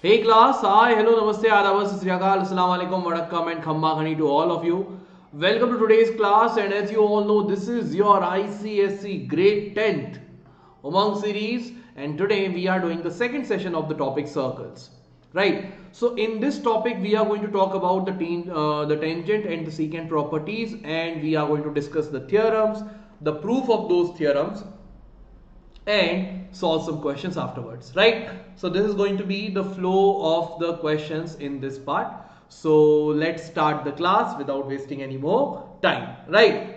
Hey class, hi, hello, namaste, adab, sat sri akal, assalamu alaikum, vanakkam and khamma khani to all of you. Welcome to today's class, and as you all know, this is your ICSE grade 10th Umang series, and today we are doing the second session of the topic circles. Right. So in this topic we are going to talk about the tangent and the secant properties, and we are going to discuss the theorems, the proof of those theorems, and solve some questions afterwards, right? So this is going to be the flow of the questions in this part. So let's start the class without wasting any more time, right?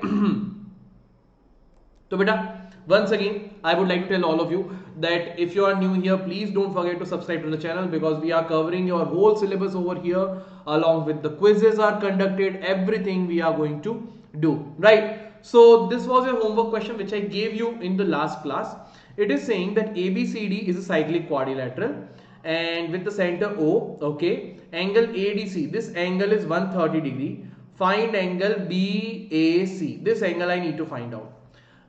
So beta, once again I would like to tell all of you that if you are new here, please don't forget to subscribe to the channel, because we are covering your whole syllabus over here, along with the quizzes are conducted, everything we are going to do, right? So this was your homework question which I gave you in the last class. It is saying that ABCD is a cyclic quadrilateral and with the center O, okay, angle ADC, this angle is 130 degree. Find angle BAC. This angle I need to find out.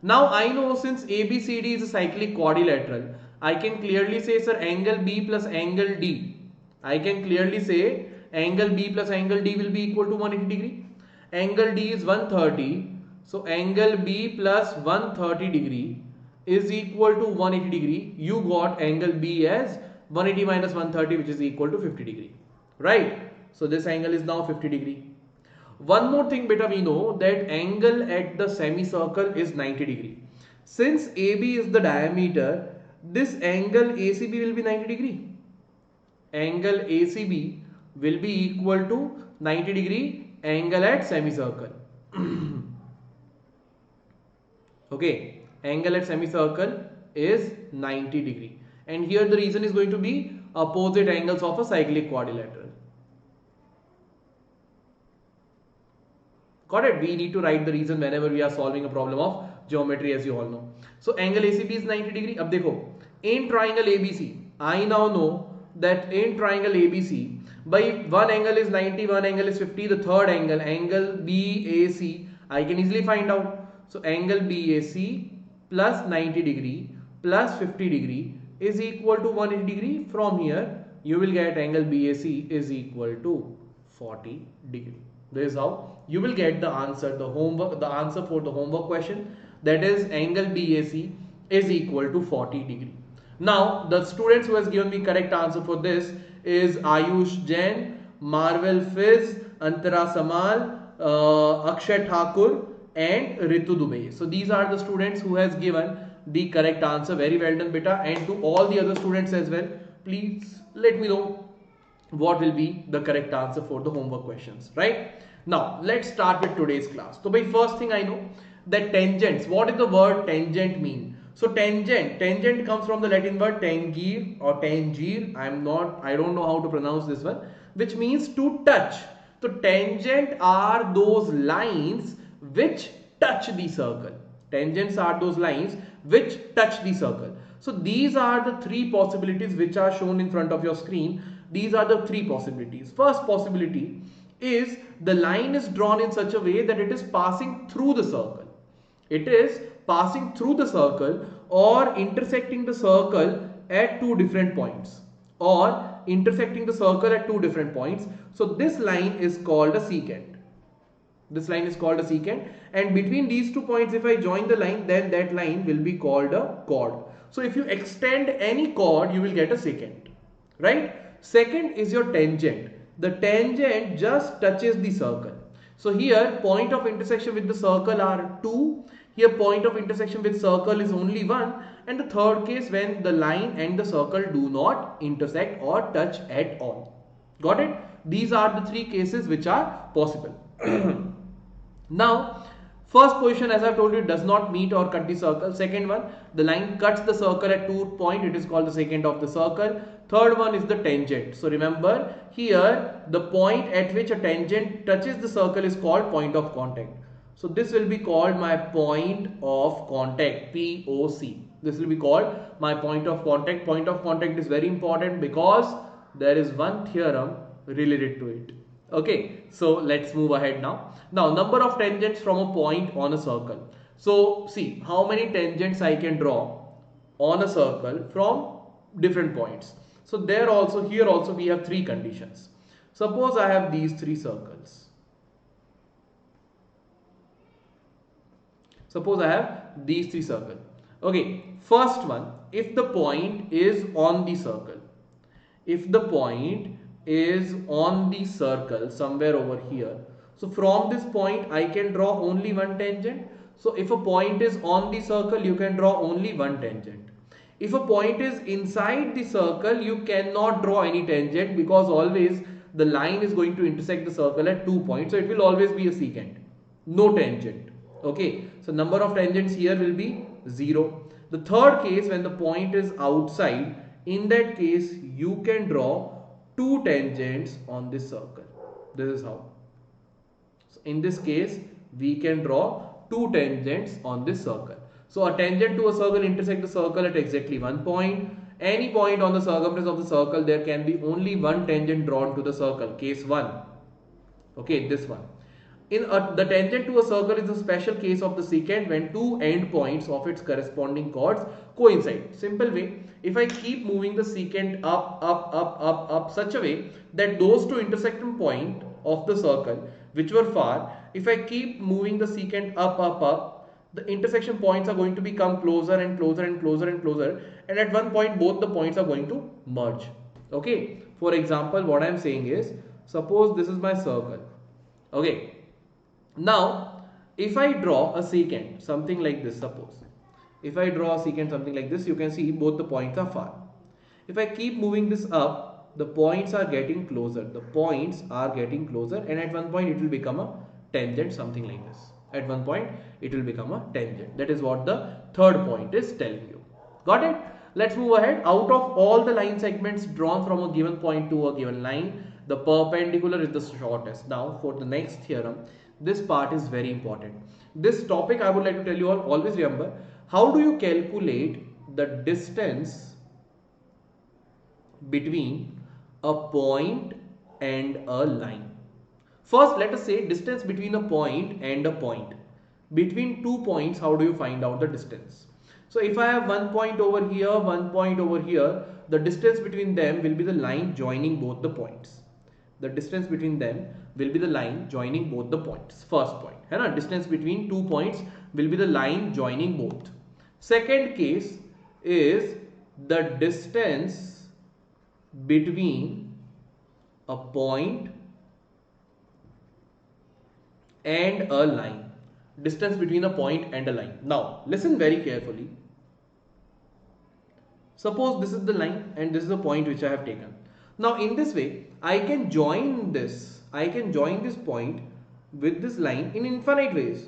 Now I know since ABCD is a cyclic quadrilateral, I can clearly say, sir, angle B plus angle D. I can clearly say angle B plus angle D will be equal to 180 degree. Angle D is 130. So angle B plus 130 degree is equal to 180 degree. You got angle B as 180 minus 130, which is equal to 50 degree. Right? So this angle is now 50 degree. One more thing beta, we know that angle at the semicircle is 90 degree. Since AB is the diameter, this angle ACB will be 90 degree. Angle ACB will be equal to 90 degree angle at semicircle. Okay, angle at semicircle is 90 degree. And here the reason is going to be opposite angles of a cyclic quadrilateral. Got it? We need to write the reason whenever we are solving a problem of geometry, as you all know. So angle ACB is 90 degree. Ab dekho, in triangle ABC, I now know that in triangle ABC, by one angle is 90, one angle is 50, the third angle, angle BAC, I can easily find out. So angle BAC plus 90 degree plus 50 degree is equal to 180 degree. From here you will get angle BAC is equal to 40 degree. This is how you will get the answer, the answer for the homework question, that is angle BAC is equal to 40 degree. Now the students who has given me correct answer for this is Ayush Jain, Marvel Fizz, Antara Samal, Akshay Thakur and Ritu Dubey. So these are the students who has given the correct answer. Very well done beta. And to all the other students as well, please let me know what will be the correct answer for the homework questions, right? Now let's start with today's class. So by first thing I know that tangents, what does the word tangent mean? So tangent comes from the Latin word tangere or tangere. I don't know how to pronounce this one, which means to touch. So tangent are those lines which touch the circle. Tangents are those lines which touch the circle. So these are the three possibilities which are shown in front of your screen. These are the three possibilities. First possibility is the line is drawn in such a way that it is passing through the circle. It is passing through the circle or intersecting the circle at two different points. So this line is called a secant. This line is called a secant, and between these 2 points if I join the line, then that line will be called a chord. So if you extend any chord, you will get a secant, right? Second is your tangent. The tangent just touches the circle. So here point of intersection with the circle are 2. Here point of intersection with circle is only 1. And the third case when the line and the circle do not intersect or touch at all. Got it? These are the three cases which are possible. Now, first position, as I have told you, does not meet or cut the circle. Second one, the line cuts the circle at 2 points. It is called the secant of the circle. Third one is the tangent. So remember, here the point at which a tangent touches the circle is called point of contact. So this will be called my point of contact, POC. This will be called my point of contact. Point of contact is very important because there is one theorem related to it. Okay, so let's move ahead now. Now, number of tangents from a point on a circle. So see how many tangents I can draw on a circle from different points. So there also, here also we have three conditions. Suppose I have these three circles. Suppose I have these three circles. Okay, first one, if the point is on the circle, if the point is on the circle somewhere over here, so from this point I can draw only one tangent. So if a point is on the circle, you can draw only one tangent. If a point is inside the circle, you cannot draw any tangent, because always the line is going to intersect the circle at 2 points. So it will always be a secant, no tangent. Okay, so number of tangents here will be 0. The third case, when the point is outside, in that case you can draw two tangents on this circle. This is how. So in this case we can draw two tangents on this circle. So a tangent to a circle intersect the circle at exactly 1 point. Any point on the circumference of the circle, there can be only one tangent drawn to the circle. Case 1. Okay, this one. The tangent to a circle is a special case of the secant when two end points of its corresponding chords coincide. Simple way, if I keep moving the secant up such a way that those two intersection point of the circle which were far, if I keep moving the secant up, the intersection points are going to become closer and closer and closer and closer, and at one point both the points are going to merge. Okay, for example, what I am saying is, suppose this is my circle. Okay, now if I draw a secant something like this, suppose if I draw a secant something like this, you can see both the points are far. If I keep moving this up, the points are getting closer, and at one point it will become a tangent, something like this. At one point it will become a tangent. That is what the third point is telling you. Got it? Let's move ahead. Out of all the line segments drawn from a given point to a given line, the perpendicular is the shortest. Now for the next theorem, this part is very important. This topic I would like to tell you all, always remember, how do you calculate the distance between a point and a line? First, let us say distance between a point and a point. Between two points, how do you find out the distance? So if I have 1 point over here, 1 point over here, the distance between them will be the line joining both the points. The distance between them will be the line joining both the points. First point, distance between 2 points will be the line joining both. Second case is the distance between a point and a line. Distance between a point and a line. Now listen very carefully. Suppose this is the line and this is the point which I have taken. Now in this way I can join this point with this line in infinite ways.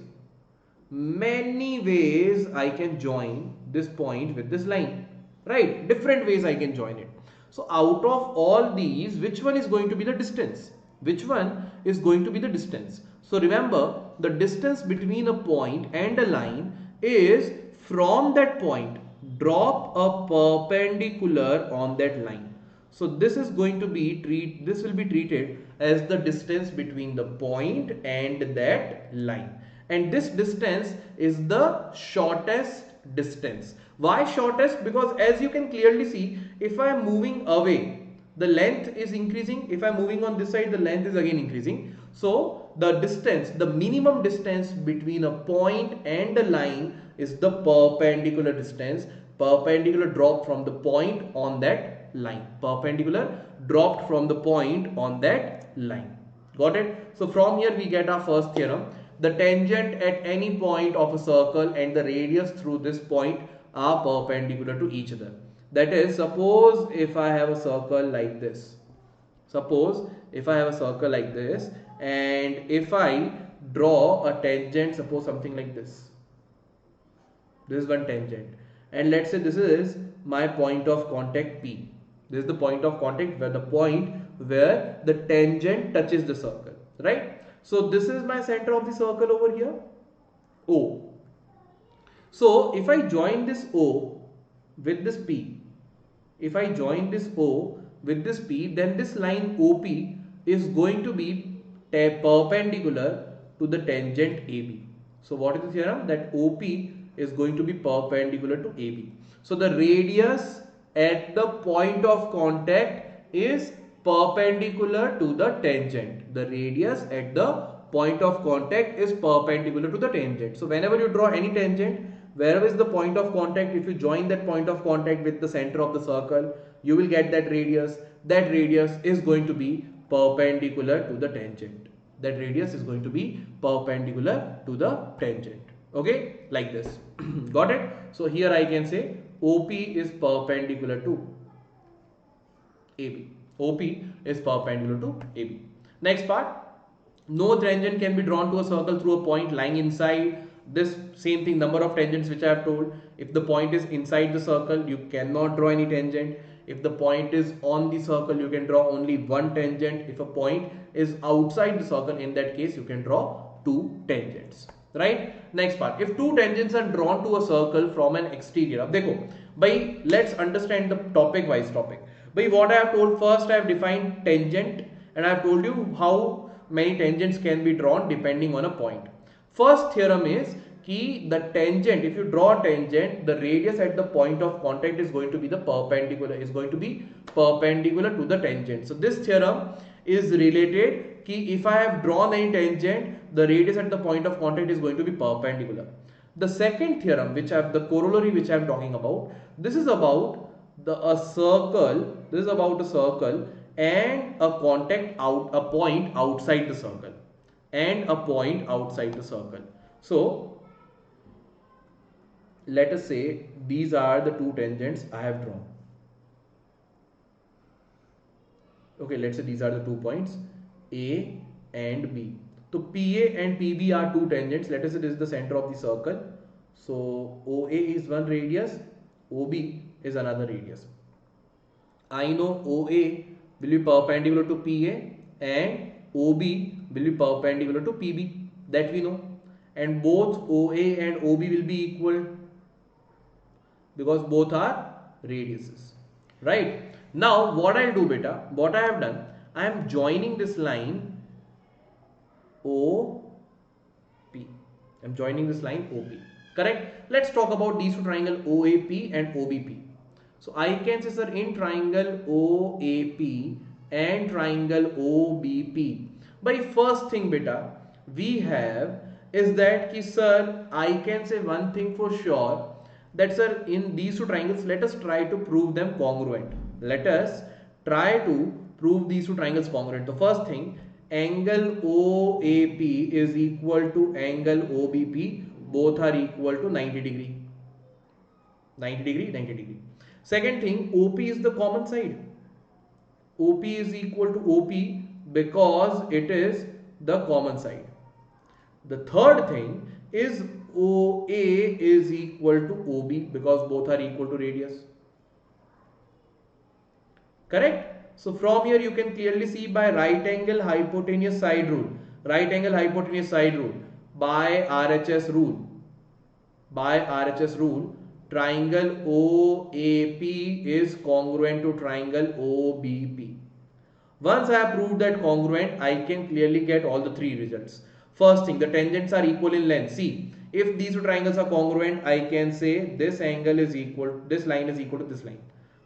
Many ways I can join this point with this line, right? Different ways I can join it. So out of all these, which one is going to be the distance? Which one is going to be the distance? So remember, the distance between a point and a line is from that point, drop a perpendicular on that line. So this is going to be this will be treated as the distance between the point and that line. And this distance is the shortest distance. Why shortest? Because as you can clearly see, if I am moving away, the length is increasing. If I am moving on this side, the length is again increasing. So the distance, the minimum distance between a point and a line is the perpendicular distance. Perpendicular drop from the point on that line. Perpendicular dropped from the point on that line. Got it? So from here we get our first theorem. The tangent at any point of a circle and the radius through this point are perpendicular to each other. That is, suppose if I have a circle like this. Suppose if I have a circle like this, and if I draw a tangent, suppose something like this. This is one tangent. And let's say this is my point of contact P. This is the point of contact where the tangent touches the circle, right? So this is my center of the circle over here, O. So if I join this O with this P, then this line OP is going to be perpendicular to the tangent AB. So what is the theorem? That OP is going to be perpendicular to AB. So the radius at the point of contact is perpendicular to the tangent. The radius at the point of contact is perpendicular to the tangent. So whenever you draw any tangent, wherever is the point of contact, if you join that point of contact with the center of the circle, you will get that radius. That radius is going to be perpendicular to the tangent. That radius is going to be perpendicular to the tangent. Okay, like this. Got it? So here I can say OP is perpendicular to AB. OP is perpendicular to AB. Next part, no tangent can be drawn to a circle through a point lying inside. This same thing, number of tangents which I have told. If the point is inside the circle, you cannot draw any tangent. If the point is on the circle, you can draw only one tangent. If a point is outside the circle, in that case, you can draw two tangents. Right? Next part, if two tangents are drawn to a circle from an exterior. Ab dekho, bhai, let's understand the topic wise topic. Bhai, what I have told, first I have defined tangent and I have told you how many tangents can be drawn depending on a point. First theorem is कि the tangent, if you draw a tangent, the radius at the point of contact is going to be perpendicular to the tangent. So this theorem is related कि if I have drawn any tangent, the radius at the point of contact is going to be perpendicular. The second theorem, which I have the corollary which I am talking about, this is about a circle. This is about a circle and a point outside the circle and a point outside the circle. So let us say these are the two tangents I have drawn. Okay, let's say these are the 2 points A and B. So PA and PB are two tangents. Let us say this is the center of the circle. So OA is one radius, OB is another radius. I know OA will be perpendicular to PA and OB will be perpendicular to PB. That we know. And both OA and OB will be equal because both are radiuses. Right? Now what I'll do, beta, what I have done, I am joining this line OP. I'm joining this line OP. Correct? Let's talk about these two triangles OAP and OBP. So I can say, sir, in triangle OAP and triangle OBP, by first thing beta we have is that ki, sir, I can say one thing for sure, that sir, in these two triangles, let us try to prove them congruent. Let us try to prove these two triangles congruent. The first thing, angle OAP is equal to angle OBP. Both are equal to 90 degree. 90 degree, 90 degree. Second thing, OP is the common side. OP is equal to OP because it is the common side. The third thing is OA is equal to OB because both are equal to radius. Correct? So from here you can clearly see by right angle hypotenuse side rule. Right angle hypotenuse side rule. By RHS rule. By RHS rule, triangle OAP is congruent to triangle OBP. Once I have proved that congruent, I can clearly get all the three results. First thing, the tangents are equal in length. See, if these two triangles are congruent, I can say this angle is equal, this line is equal to this line.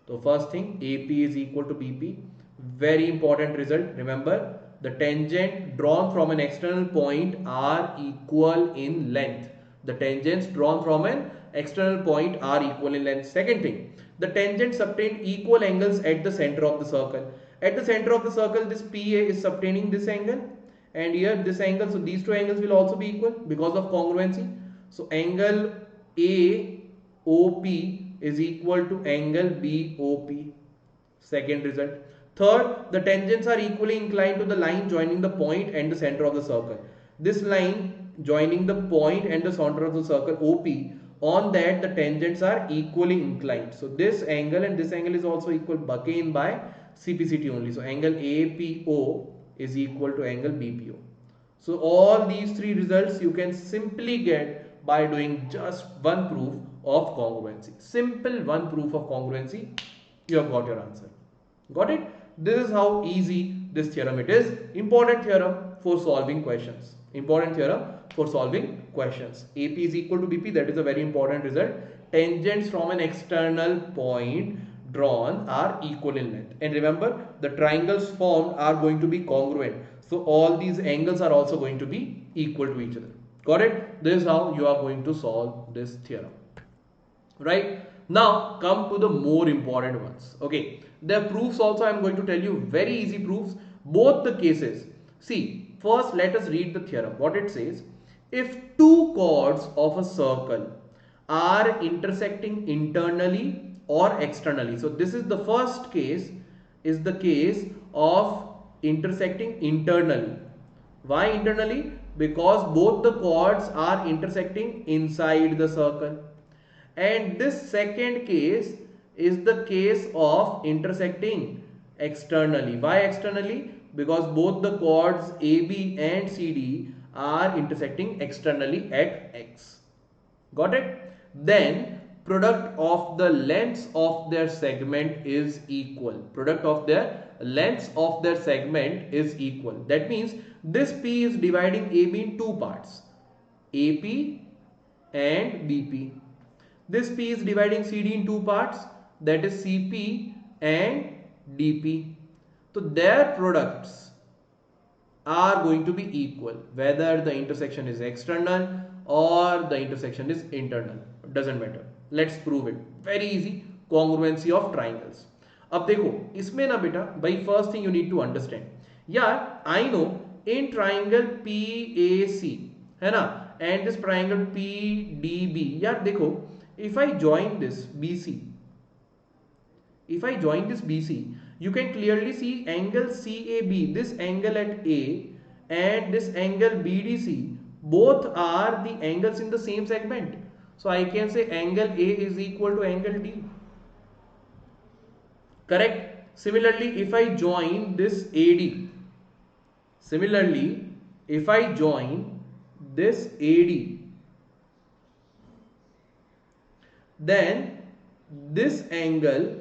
So first thing, AP is equal to BP. Very important result. Remember, the tangent drawn from an external point are equal in length. The tangents drawn from an external point are equal in length. Second thing, the tangents subtend equal angles at the center of the circle. At the center of the circle, this PA is subtending this angle and here this angle. So these two angles will also be equal because of congruency. So angle AOP is equal to angle BOP. Second result. Third, the tangents are equally inclined to the line joining the point and the center of the circle. This line joining the point and the center of the circle OP, on that the tangents are equally inclined. So this angle and this angle is also equal, again by CPCT only. So angle APO is equal to angle BPO. So all these three results you can simply get by doing just one proof of congruency. Simple one proof of congruency, you have got your answer. Got it? This is how easy this theorem it is. Important theorem for solving questions. Important theorem for solving questions. AP is equal to BP, that is a very important result. Tangents from an external point drawn are equal in length. And remember, the triangles formed are going to be congruent. So all these angles are also going to be equal to each other. Got it? This is how you are going to solve this theorem. Right? Now come to the more important ones. Okay. The proofs also I am going to tell you, very easy proofs. Both the cases. See, first let us read the theorem. What it says: if two chords of a circle are intersecting internally or externally. So this is the first case, is the case of intersecting internally. Why internally? Because both the chords are intersecting inside the circle. And this second case is the case of intersecting externally. Why externally? Because both the chords AB and CD are intersecting externally at X. Got it? Then product of the lengths of their segment is equal. Product of their lengths of their segment is equal. That means this P is dividing AB in two parts, AP and BP. This P is dividing CD in two parts, that is CP and DP. So their products are going to be equal, whether the intersection is external or the intersection is internal. Doesn't matter. Let's prove it. Very easy. Congruency of triangles. अब देखो इसमें ना बेटा भाई, first thing you need to understand यार, I know in triangle PAC है ना, and this triangle PDB, यार देखो, if I join this BC, you can clearly see angle CAB, this angle at A and this angle BDC, both are the angles in the same segment. So I can say angle A is equal to angle D. Correct? Similarly, if I join this AD, then this angle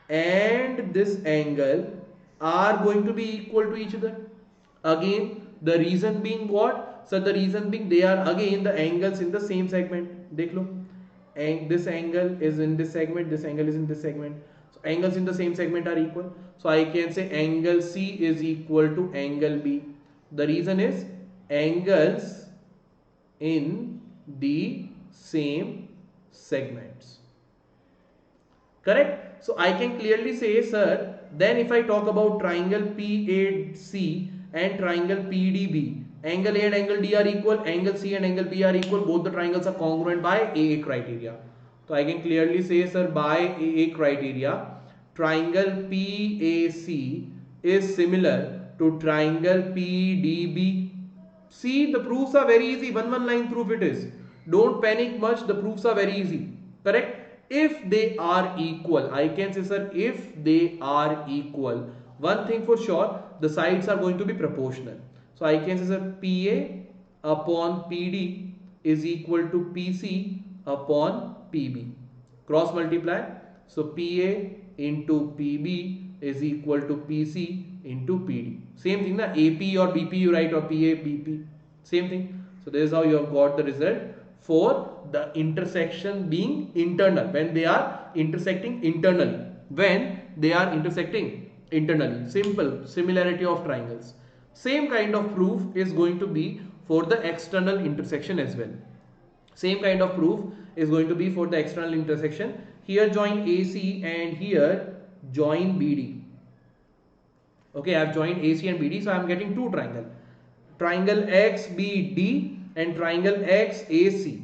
and this angle are going to be equal to each other. Again, the reason being what? So the reason being they are again the angles in the same segment. देख लो, and this angle is in this segment, this angle is in this segment. So angles in the same segment are equal. So I can say angle C is equal to angle B. The reason is angles in the same segments. Correct? So I can clearly say, sir, then if I talk about triangle PAC and triangle PDB, angle A and angle D are equal, angle C and angle B are equal, both the triangles are congruent by AA criteria. So I can clearly say, sir, by AA criteria, triangle PAC is similar to triangle PDB. See, the proofs are very easy. One line proof it is. Don't panic much. The proofs are very easy. Correct? If they are equal, I can say, sir, if they are equal, one thing for sure, the sides are going to be proportional. So I can say, sir, PA upon PD is equal to PC upon PB. Cross multiply. So PA into PB is equal to PC into PD. Same thing, na? AP or BP you write, or PA, BP. Same thing. So this is how you have got the result for the intersection being internal, when they are intersecting internally. Simple similarity of triangles. Same kind of proof is going to be for the external intersection as well. Same kind of proof is going to be for the external intersection. Here join AC and here join BD. Okay, I have joined AC and BD, so I am getting two triangles. Triangle XBD and triangle XAC.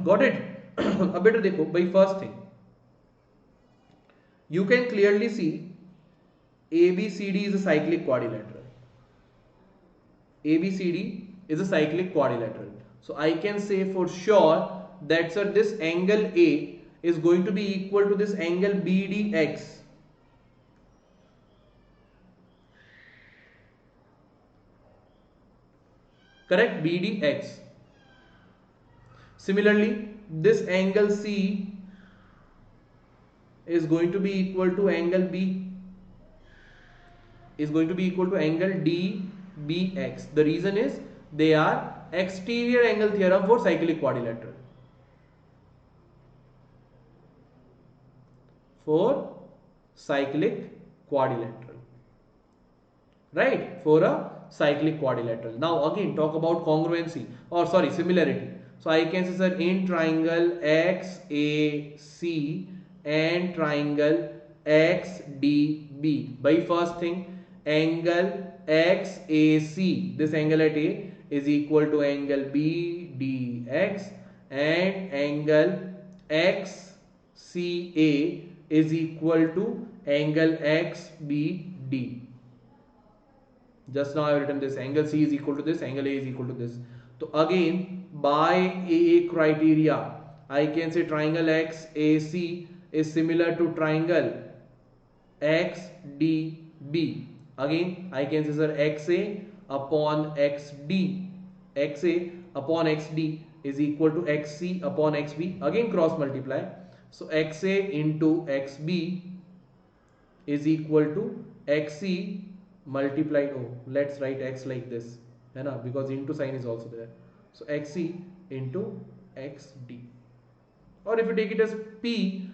Got it? अब बेटा देखो भाई, first thing you can clearly see ABCD is a cyclic quadrilateral. ABCD is a cyclic quadrilateral. So I can say for sure that, sir, this angle A is going to be equal to this angle BDX. Correct? BDX. Similarly, this angle C is going to be equal to angle B, is going to be equal to angle DBX. The reason is they are exterior angle theorem for cyclic quadrilateral. for cyclic quadrilateral, right? For a cyclic quadrilateral. Now again talk about congruency, or sorry, similarity. So I can say, sir, in triangle XAC and triangle XDB, by first thing, angle XAC, this angle at A is equal to angle BDX, and angle XCA is equal to angle XBD. Just now I have written this, angle C is equal to this, angle A is equal to this. So again, by AA criteria, I can say triangle XAC is similar to triangle XDB. Again, I can say, sir, XA upon XD, XA upon XD is equal to XC upon XB. Again cross multiply. So XA into XB is equal to XC multiplied, oh, let's write X like this, because into sign is also there. So XC into XD. Or if you take it as P,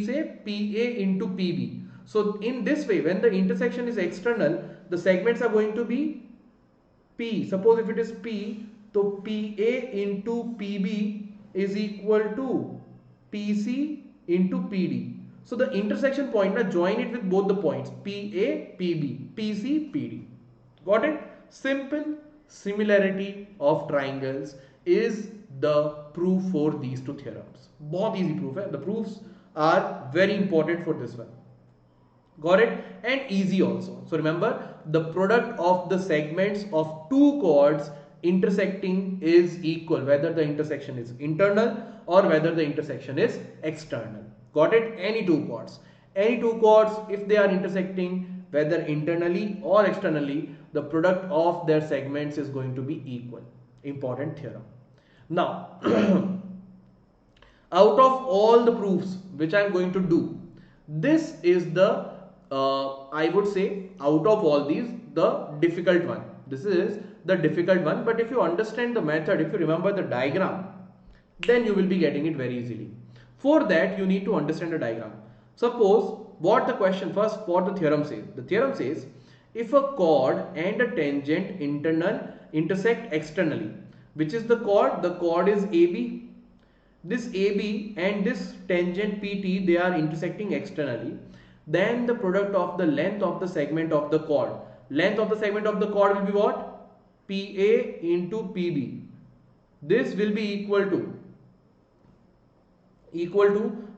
say PA into PB. So in this way, when the intersection is external, the segments are going to be P. Suppose if it is P, so PA into PB is equal to PC into PD. So the intersection point, now join it with both the points, PA, PB, PC, PD. Got it? Simple. Similarity of triangles is the proof for these two theorems. बहुत easy proof है. The proofs are very important for this one. Got it? And easy also. So remember, the product of the segments of two chords intersecting is equal, whether the intersection is internal or whether the intersection is external. Got it? Any two chords. Any two chords, if they are intersecting, whether internally or externally, the product of their segments is going to be equal. Important theorem. Now, out of all the proofs which I am going to do, this is the, I would say, out of all these, the difficult one. This is the difficult one, but if you understand the method, if you remember the diagram, then you will be getting it very easily. For that, you need to understand the diagram. Suppose what the question, first what the theorem says. The theorem says, if a chord and a tangent intersect externally, which is the chord is AB. This AB and this tangent PT, they are intersecting externally. Then the product of the length of the segment of the chord. Length of the segment of the chord will be what? PA into PB. This will be equal to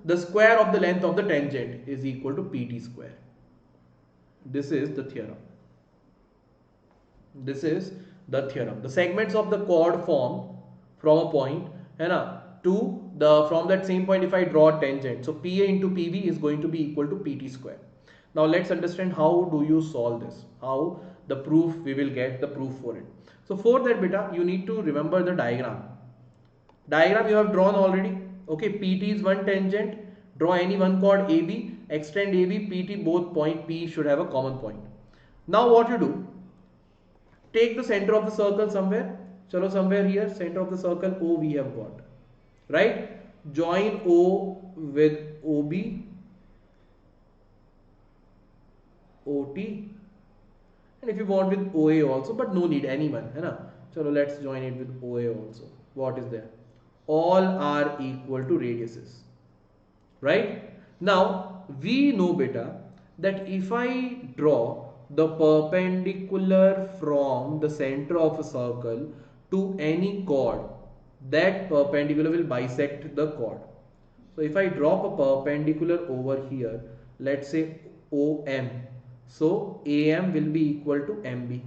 the square of the length of the tangent is equal to PT square. This is the theorem. This is the theorem. The segments of the chord form from a point to the, from that same point if I draw a tangent. So PA into PB is going to be equal to PT square. Now let's understand how do you solve this. How the proof, we will get the proof for it. So for that beta, you need to remember the diagram. Diagram you have drawn already. Okay, PT is one tangent. Draw any one chord AB, extend AB, PT, both point P should have a common point. Now what you do? Take the center of the circle somewhere. Chalo, somewhere here, center of the circle O we have got. Right? Join O with OB, OT, and if you want with OA also, but no need, anyone. Chalo, let's join it with OA also. What is there? All are equal to radiuses. Right? Now, we know beta that if I draw the perpendicular from the center of a circle to any chord, that perpendicular will bisect the chord. So if I drop a perpendicular over here, let's say OM, so AM will be equal to MB,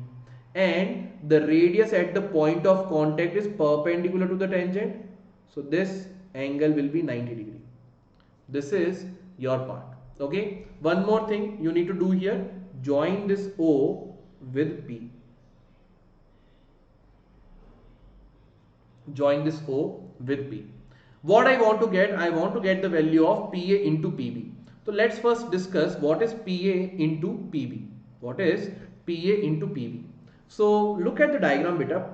and the radius at the point of contact is perpendicular to the tangent, so this angle will be 90 degree. This is your part. Okay, one more thing you need to do here, join this O with P. Join this O with P. What I want to get? I want to get the value of PA into PB. So let's first discuss what is PA into PB. What is PA into PB? So look at the diagram beta.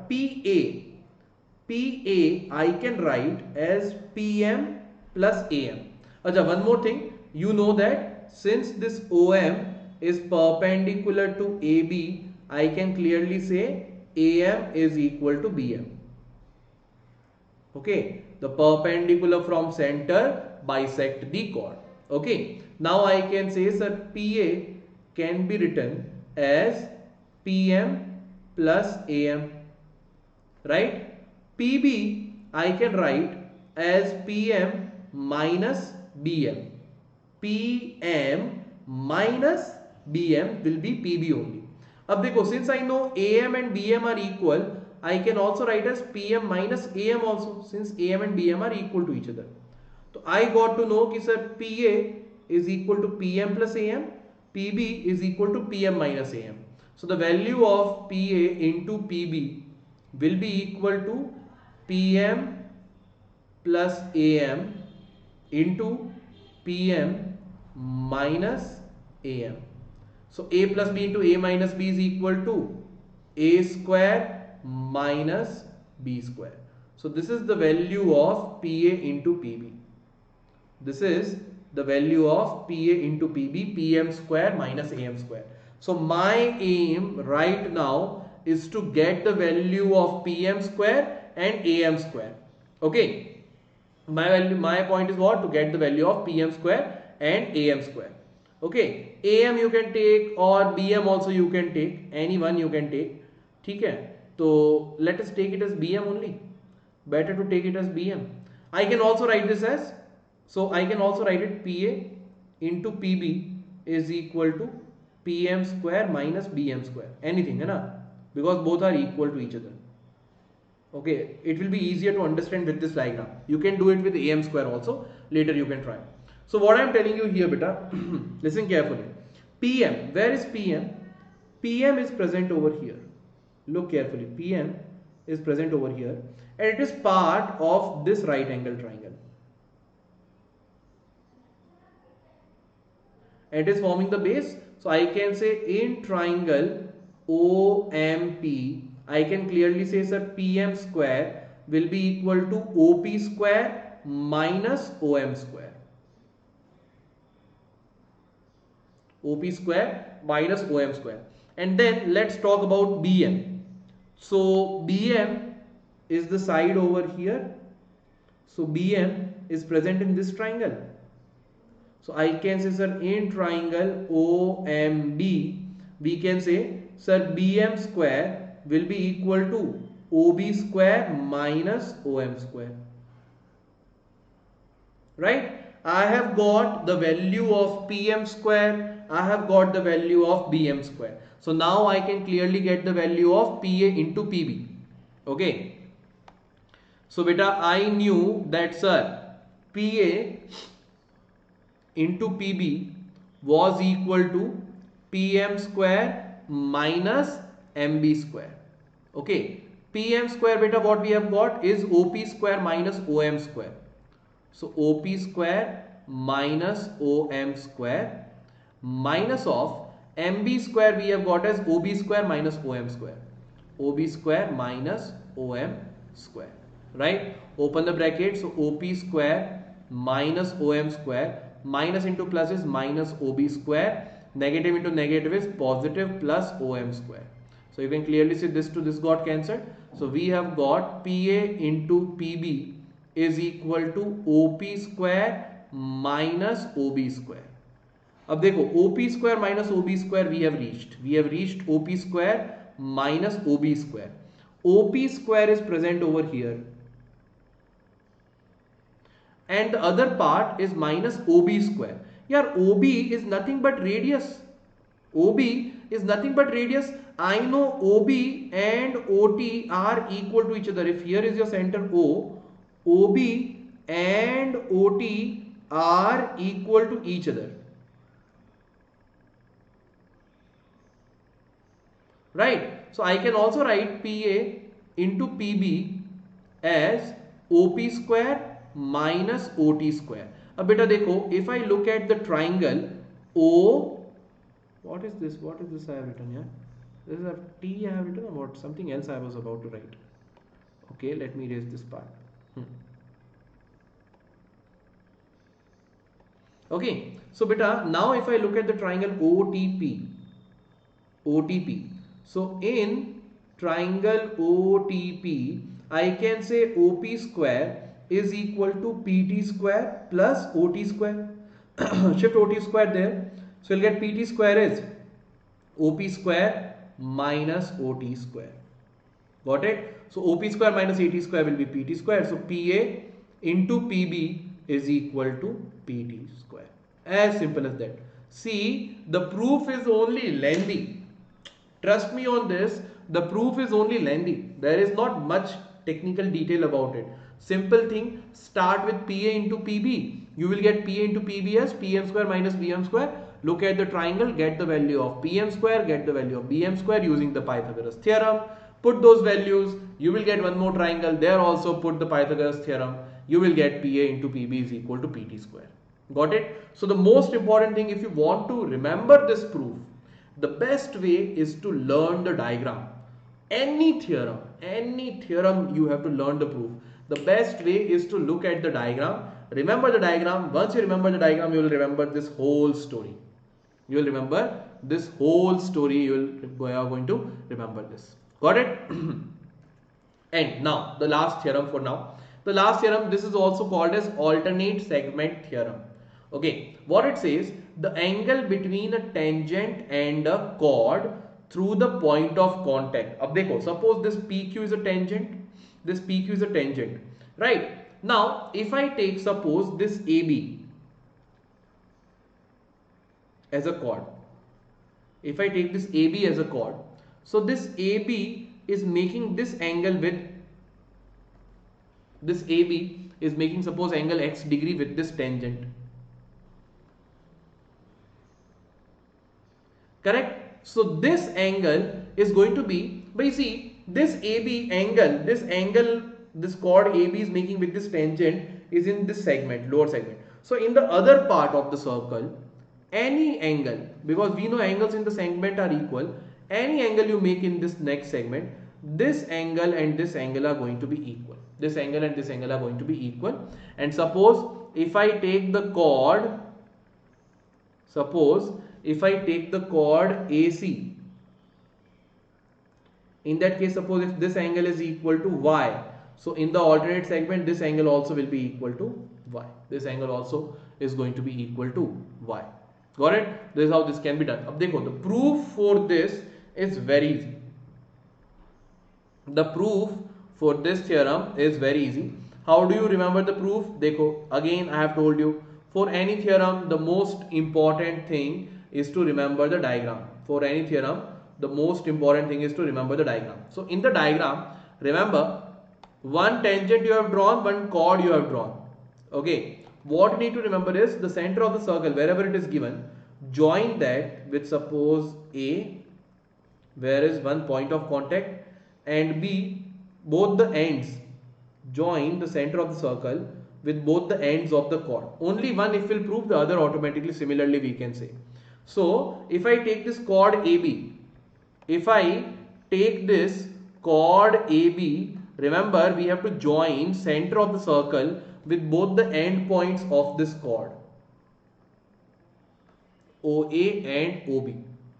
PA I can write as PM plus AM. Acha, one more thing. you know that since this OM is perpendicular to AB, I can clearly say AM is equal to BM. Okay, the perpendicular from center bisect the chord. Okay, now I can say, sir, PA can be written as PM plus AM, right? PB I can write as PM minus BM. PM minus BM will be PB only. अब देखो, since I know AM and BM are equal, I can also write as PM minus AM also, since AM and BM are equal to each other. So I got to know कि sir PA is equal to PM plus AM, PB is equal to PM minus AM. So the value of PA into PB will be equal to PM plus AM into PM minus AM. So A plus B into A minus B is equal to A square minus B square. So this is the value of PA into PB. This is the value of PA into PB, PM square minus AM square. So my aim right now is to get the value of PM square and AM square. Okay. My point is what? To get the value of PM square and AM square. Okay. AM you can take or BM also you can take. Any one you can take. ठीक है. So let us take it as BM only. Better to take it as BM. I can also write this as, so I can also write it PA into PB is equal to PM square minus BM square. Anything, है ना? Because both are equal to each other. Okay, it will be easier to understand with this diagram. You can do it with AM square also. Later you can try. So what I am telling you here, beta, listen carefully. PM, where is PM? PM is present over here. Look carefully. PM is present over here, and it is part of this right angle triangle. And it is forming the base. So I can say in triangle OMP, I can clearly say, sir, PM square will be equal to OP square minus OM square. OP square minus OM square. And then let's talk about BM. So BM is the side over here. So BM is present in this triangle. So I can say, sir, in triangle OMB, we can say, sir, BM square will be equal to OB square minus OM square. Right? I have got the value of PM square. I have got the value of BM square. So now I can clearly get the value of PA into PB. Okay. So beta, I knew that, sir, PA into PB was equal to PM square minus MB square. Okay. PM square, beta, what we have got is OP square minus OM square. So OP square minus OM square minus of MB square we have got as OB square minus OM square. OB square minus OM square. Right? Open the bracket. So OP square minus OM square, minus into plus is minus OB square, negative into negative is positive plus OM square. So you can clearly see this to this got cancelled. So we have got PA into PB is equal to OP square minus OB square. अब देखो, OP square minus OB square we have reached. We have reached OP square minus OB square. OP square is present over here. And the other part is minus OB square. Here OB is nothing but radius. OB is nothing but radius. I know OB and OT are equal to each other. If here is your center O, OB and OT are equal to each other. Right? So I can also write PA into PB as OP square minus OT square. अब बेटा देखो, if I look at the triangle O, what is this? What is this I have written here? This is a T I have written, or what? Something else I was about to write. Okay, let me erase this part. Okay, so beta, now if I look at the triangle OTP, so in triangle OTP, I can say OP square is equal to PT square plus OT square. Shift OT square there. So you'll get PT square is OP square minus OT square. Got it? So OP square minus AT square will be PT square. So PA into PB is equal to PT square. As simple as that. See, the proof is only lengthy. Trust me on this, the proof is only lengthy. There is not much technical detail about it. Simple thing, start with PA into PB. You will get PA into PB as PM square minus BM square. Look at the triangle, get the value of PM square, get the value of BM square using the Pythagoras theorem. Put those values, you will get one more triangle. There also put the Pythagoras theorem. You will get PA into PB is equal to PT square. Got it? So the most important thing, if you want to remember this proof, the best way is to learn the diagram. Any theorem you have to learn the proof. The best way is to look at the diagram. Remember the diagram. Once you remember the diagram, you will remember this whole story. You will remember this whole story. You are going to remember this. Got it? And now the last theorem for now. The last theorem, this is also called as alternate segment theorem. Okay, what it says, the angle between a tangent and a chord through the point of contact. Ab dekho, suppose this PQ is a tangent, this PQ is a tangent, right? Now, if I take suppose this AB as a chord, if I take this AB as a chord, so this AB is making this angle with this AB is making suppose angle x degree with this tangent. Correct? So this angle is going to be, but you see this AB angle, this chord AB is making with this tangent is in this segment, lower segment. So in the other part of the circle, any angle, because we know angles in the segment are equal, any angle you make in this next segment, this angle and this angle are going to be equal. This angle and this angle are going to be equal. And suppose if I take the chord, if I take the chord AC, in that case, suppose if this angle is equal to Y, so in the alternate segment, this angle also will be equal to Y. This angle also is going to be equal to Y. Got it? This is how this can be done. Ab dekho, the proof for this is very easy. The proof for this theorem is very easy. How do you remember the proof? Dekho, again I have told you, for any theorem, the most important thing is to remember the diagram. For any theorem, the most important thing is to remember the diagram. So in the diagram, remember, one tangent you have drawn, one chord you have drawn. Okay, what you need to remember is the center of the circle, wherever it is given, join that with suppose A, where is one point of contact, and B, both the ends, join the center of the circle with both the ends of the chord. Only one if will prove, the other automatically, similarly we can say. So if I take this chord AB, if I take this chord AB, remember we have to join center of the circle with both the end points of this chord, OA and OB.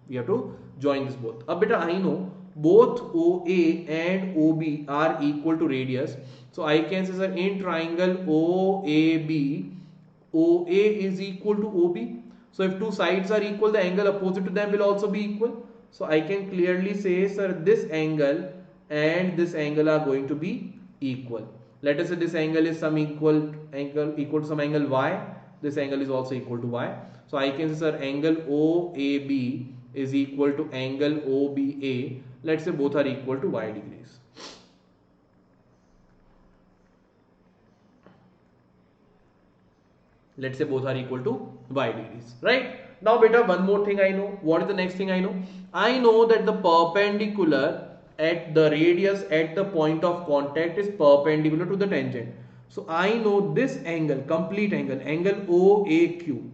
We have to join this both. Ab beta, I know both OA and OB are equal to radius. So I can say, sir, in triangle OAB, OA is equal to OB. So if two sides are equal, the angle opposite to them will also be equal. So I can clearly say, sir, this angle and this angle are going to be equal. Let us say this angle is some equal to some angle Y. This angle is also equal to Y. So I can say, sir, angle OAB is equal to angle OBA. Let's say both are equal to Y degrees. Let's say both are equal to Y degrees, right? Now beta, one more thing I know. What is the next thing I know? I know that the perpendicular at the radius at the point of contact is perpendicular to the tangent. So I know this angle, complete angle, angle OAQ,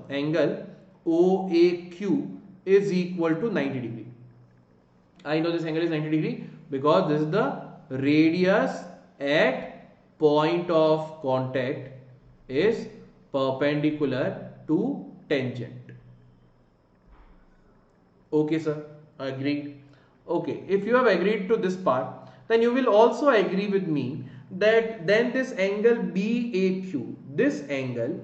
angle OAQ is equal to 90 degree. I know this angle is 90 degree because this is the radius at point of contact is perpendicular to tangent. Okay, sir, agreed. Okay, if you have agreed to this part, then you will also agree with me that then this angle BAQ, this angle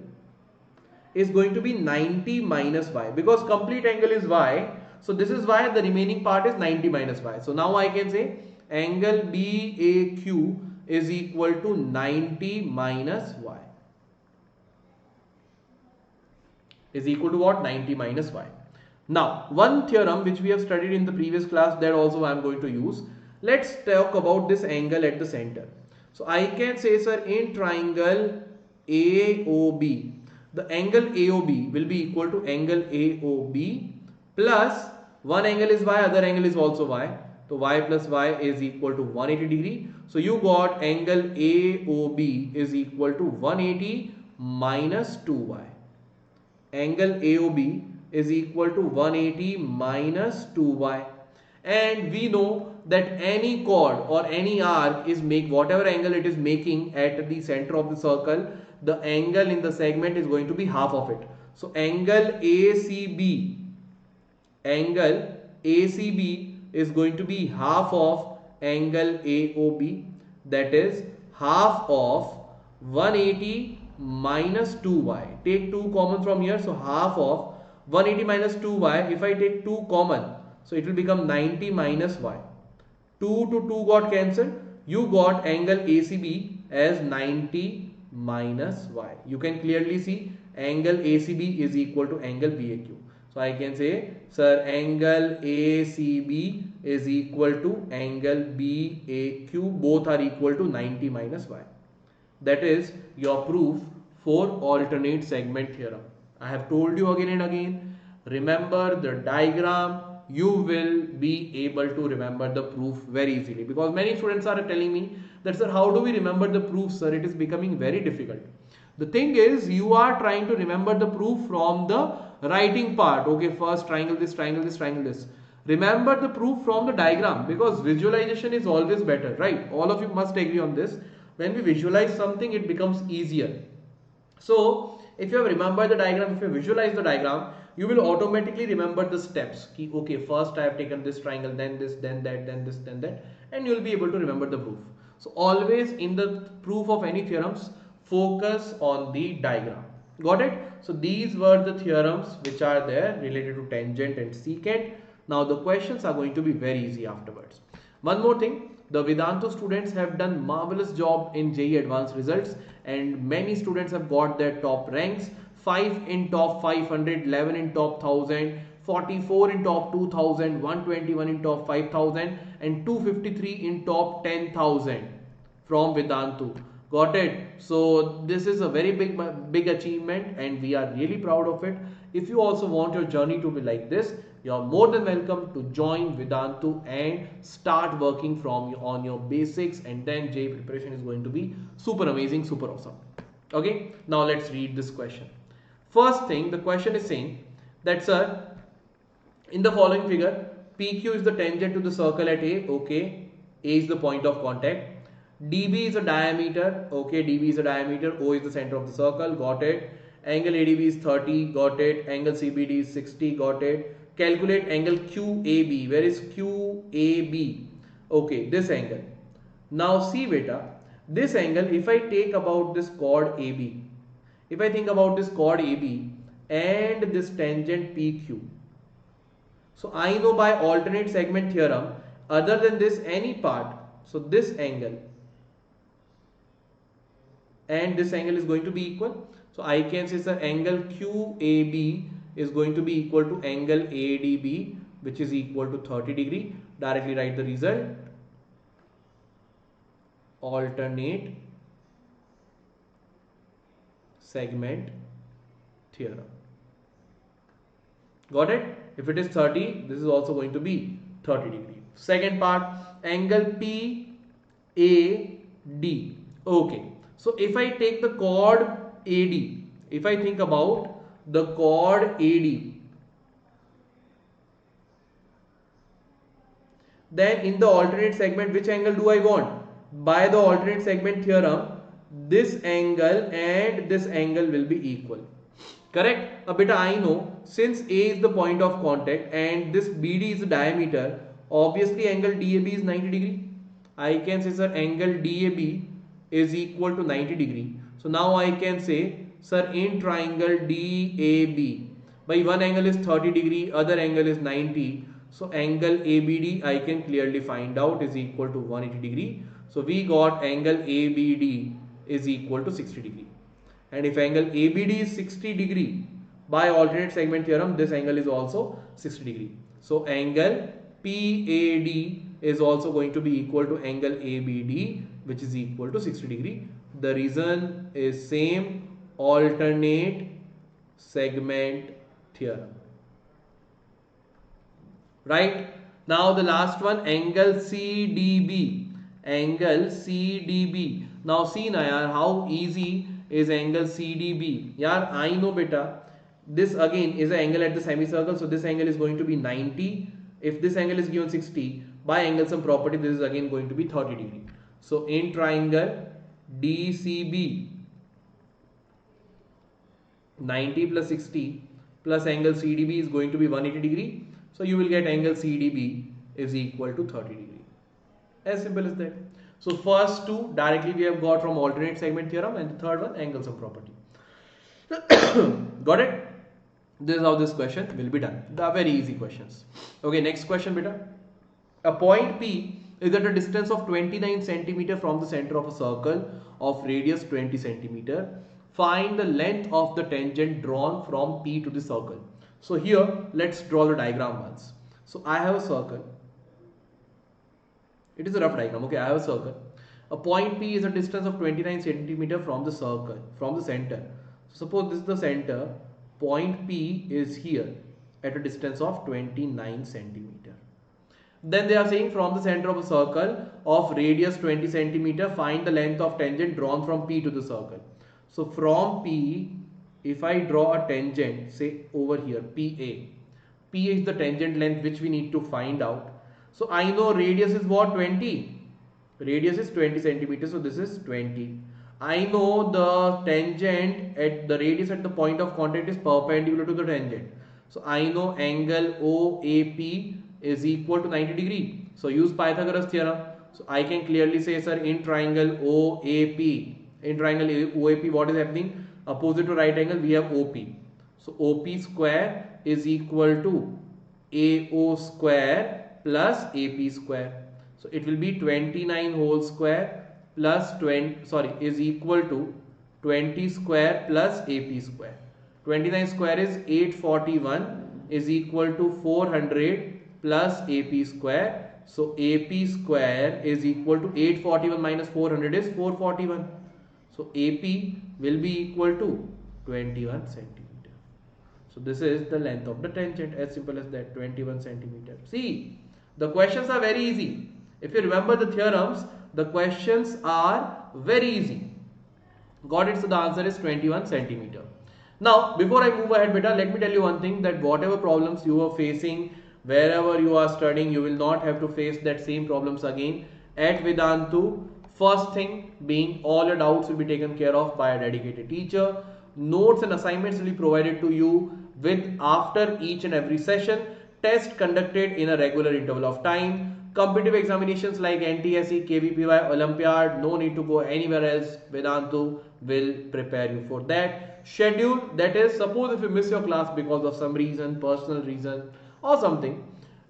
is going to be 90 minus y, because complete angle is y. So this is why the remaining part is 90 minus y. So now I can say angle BAQ is equal to 90 minus y. Is equal to what? 90 minus y. Now, one theorem which we have studied in the previous class, that also I am going to use. Let's talk about this angle at the center. So I can say, sir, in triangle AOB, the angle AOB will be equal to angle AOB plus one angle is y, other angle is also y. So y plus y is equal to 180 degree. So you got angle AOB is equal to 180 minus 2y. Angle AOB is equal to 180 minus 2y, and we know that any chord or any arc is whatever angle it is making at the center of the circle, the angle in the segment is going to be half of it. So angle ACB is going to be half of angle AOB, that is half of 180 minus 2y. Take 2 common from here, so half of 180 minus 2y, if I take 2 common, so it will become 90 minus y. 2 to 2 got cancelled. You got angle ACB as 90 minus y. You can clearly see angle ACB is equal to angle BAQ. So I can say, sir, angle ACB is equal to angle BAQ. Both are equal to 90 minus y. That is your proof for alternate segment theorem. I have told you again and again, remember the diagram, you will be able to remember the proof very easily, because many students are telling me that, sir, how do we remember the proof, sir? It is becoming very difficult. The thing is, you are trying to remember the proof from the writing part. Okay, first triangle this, triangle this, triangle this. Remember the proof from the diagram, because visualization is always better, right? All of you must agree on this. When we visualize something, it becomes easier. So if you have remembered the diagram, if you visualize the diagram, you will automatically remember the steps. Okay, first I have taken this triangle, then this, then that, then this, then that, and you will be able to remember the proof. So always in the proof of any theorems, focus on the diagram. Got it? So these were the theorems which are there related to tangent and secant. Now the questions are going to be very easy afterwards. One more thing, the Vedantu students have done marvelous job in JEE advanced results, and many students have got their top ranks. 5 in top 500, 11 in top 1000, 44 in top 2000, 121 in top 5000 and 253 in top 10,000 from Vedantu. Got it? So this is a very big achievement and we are really proud of it. If you also want your journey to be like this, you are more than welcome to join Vedantu and start working on your basics, and then JEE preparation is going to be super amazing, super awesome. Okay, now let's read this question. First thing, the question is saying that, sir, in the following figure, PQ is the tangent to the circle at A. Okay, A is the point of contact. DB is a diameter. Okay, DB is a diameter. O is the center of the circle. Got it. Angle ADB is 30. Got it. Angle CBD is 60. Got it. Calculate angle QAB. Where is QAB? Okay, this angle. Now see beta, this angle, if I take about this chord AB, if I think about this chord AB and this tangent PQ, so I know by alternate segment theorem, other than this any part, so this angle and this angle is going to be equal. So I can say, sir, angle QAB is going to be equal to angle ADB, which is equal to 30 degree. Directly write the result. Alternate segment theorem. Got it? If it is 30, this is also going to be 30 degree. Second part, angle PAD. Okay. So if I take the chord AD, if I think about the chord AD, then in the alternate segment, which angle do I want? By the alternate segment theorem, this angle and this angle will be equal. Correct? Beta, I know since A is the point of contact and this BD is the diameter, obviously angle DAB is 90 degree. I can say, sir, angle DAB is equal to 90 degree. So now I can say, sir, in triangle DAB, by one angle is 30 degree, other angle is 90. So angle ABD I can clearly find out is equal to 180 degree. So we got angle ABD is equal to 60 degree. And if angle ABD is 60 degree by alternate segment theorem, this angle is also 60 degree. So angle PAD is also going to be equal to angle ABD, which is equal to 60 degree. The reason is same, alternate segment theorem. Right? Now the last one, angle CDB. Angle CDB. Now see na yaar, how easy is angle CDB. Yaar, I know beta, this again is an angle at the semicircle, so this angle is going to be 90. If this angle is given 60, by angle sum property, this is again going to be 30 degree. So in triangle DCB, 90 plus 60 plus angle CDB is going to be 180 degree. So you will get angle CDB is equal to 30 degree. As simple as that. So first two directly we have got from alternate segment theorem, and the third one angle sum property. Got it? This is how this question will be done. They are very easy questions. Okay, next question beta. A point P is at a distance of 29 centimeter from the center of a circle of radius 20 centimeter. Find the length of the tangent drawn from P to the circle. So here let's draw the diagram once. So I have a circle. It is a rough diagram. Okay, I have a circle. A point P is a distance of 29 centimeter from the circle, from the center. So suppose this is the center. Point P is here at a distance of 29 centimeter. Then they are saying from the center of a circle of radius 20 centimeter, find the length of tangent drawn from P to the circle. So from P, if I draw a tangent, say over here, PA. P is the tangent length which we need to find out. So I know radius is what? 20. Radius is 20 centimeters. So this is 20. I know the tangent at the radius at the point of contact is perpendicular to the tangent. So I know angle OAP is equal to 90 degree. So use Pythagoras theorem. So I can clearly say, sir, in triangle OAP, what is happening? Opposite to right angle, we have OP. So OP square is equal to AO square plus AP square. So it will be 29 whole square plus 20, is equal to 20 square plus AP square. 29 square is 841 is equal to 400 plus AP square. So AP square is equal to 841 minus 400 is 441. So AP will be equal to 21 centimeter. So this is the length of the tangent, as simple as that, 21 centimeter. See, the questions are very easy. If you remember the theorems, the questions are very easy. Got it? So the answer is 21 centimeter. Now, before I move ahead, beta, let me tell you one thing, that whatever problems you are facing, wherever you are studying, you will not have to face that same problems again. At Vedantu, first thing being, all your doubts will be taken care of by a dedicated teacher. Notes and assignments will be provided to you with after each and every session. Test conducted in a regular interval of time. Competitive examinations like NTSE, KVPY, Olympiad, no need to go anywhere else. Vedantu will prepare you for that. Schedule, that is, suppose if you miss your class because of some reason, personal reason or something,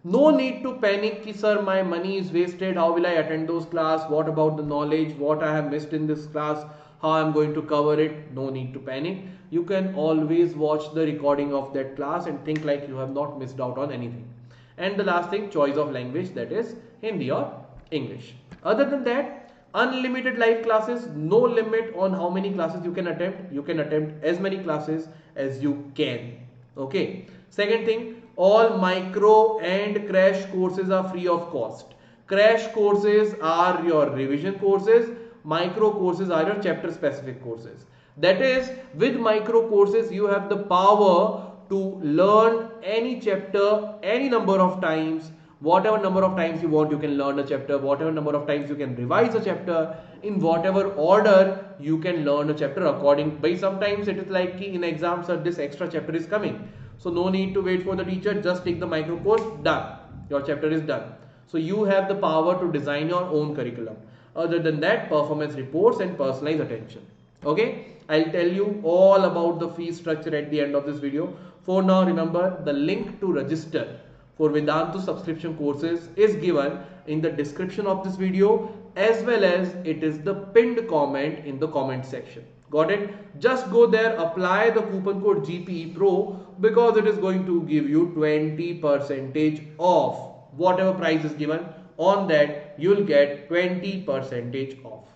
no need to panic ki sir, my money is wasted, how will I attend those class, what about the knowledge, what I have missed in this class, how I am going to cover it. No need to panic. You can always watch the recording of that class and think like you have not missed out on anything. And the last thing, choice of language, that is Hindi or English. Other than that, unlimited live classes, no limit on how many classes you can attempt. You can attempt as many classes as you can. Okay. Second thing, all micro and crash courses are free of cost. Crash courses are your revision courses. Micro courses are your chapter specific courses. That is, with micro courses, you have the power to learn any chapter any number of times Whatever number of times you want, you can learn a chapter. Whatever number of times you can revise a chapter. In whatever order you can learn a chapter according. By sometimes it is like in exams that this extra chapter is coming. So no need to wait for the teacher. Just take the micro course. Done. Your chapter is done. So you have the power to design your own curriculum. Other than that, performance reports and personalized attention. Okay, I'll tell you all about the fee structure at the end of this video. For now, remember the link to register for Vedantu subscription courses is given in the description of this video, as well as it is the pinned comment in the comment section. Got it? Just go there, apply the coupon code GPE Pro because it is going to give you 20% off. Whatever price is given, on that you'll get 20% off.